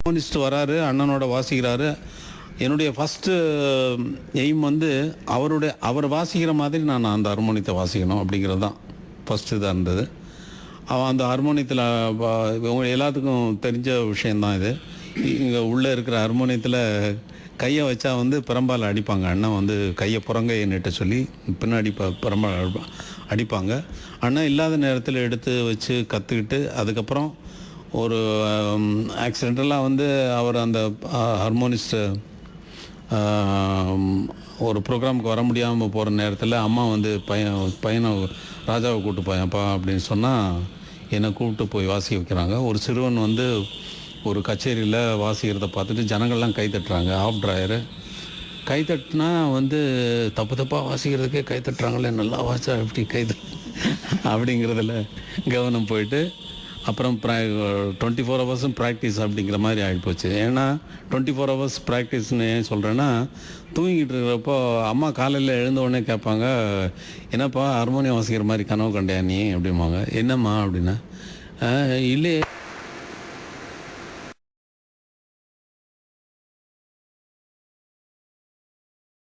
Harmonist வராரு, அண்ணனோட வாசிக்கிறாரு. என்னுடைய ஃபஸ்ட்டு எய்ம் வந்து அவர் வாசிக்கிற மாதிரி நான் அந்த ஹார்மோனியத்தை வாசிக்கணும் அப்படிங்கிறது தான் ஃபஸ்ட்டு இதாக இருந்தது. அவன் அந்த ஹார்மோனியத்தில் இவங்க எல்லாத்துக்கும் தெரிஞ்ச விஷயந்தான் இது. இங்கே உள்ளே இருக்கிற ஹார்மோனியத்தில் கையை வச்சா வந்து பிரம்பால் அடிப்பாங்க. அண்ணன் வந்து கையை புறங்கையை நீட்ட சொல்லி பின்னாடி பிரம்பால் அடிப்பாங்க. அண்ணன் இல்லாத நேரத்தில் எடுத்து வச்சு கற்றுக்கிட்டு அதுக்கப்புறம் ஒரு ஆக்சிடென்டலாக வந்து அவர் அந்த ஹார்மோனிஸ்ட்டு ஒரு ப்ரோக்ராமுக்கு வர முடியாமல் போகிற நேரத்தில் அம்மா வந்து பையனை ராஜாவை கூப்பிட்டு போயப்பா அப்படின்னு சொன்னால் என்னை கூப்பிட்டு போய் வாசிக்க வைக்கிறாங்க. ஒரு சிறுவன் வந்து ஒரு கச்சேரியில் வாசிக்கிறத பார்த்துட்டு ஜனங்கள்லாம் கை தட்டுறாங்க. ஆஃப் ட்ராயரு கை தட்டினா வந்து தப்பு தப்பாக வாசிக்கிறதுக்கே கை தட்டுறாங்களே, நல்லா வாசிச்சா எப்படி அப்படிங்கிறதுல கவனம் போயிட்டு அப்புறம் 24 ஹவர்ஸும் ப்ராக்டிஸ் அப்படிங்கிற மாதிரி ஆகிப்போச்சு. ஏன்னா 24 ஹவர்ஸ் ப்ராக்டிஸ்னு ஏன் சொல்கிறேன்னா, தூங்கிட்டு இருக்கிறப்போ அம்மா காலையில் எழுந்த உடனே கேட்பாங்க, என்னப்பா ஹார்மோனியம் வாசிக்கிற மாதிரி கனவு கண்டியா நீ அப்படிம்பாங்க. என்னம்மா அப்படின்னா, இல்லையே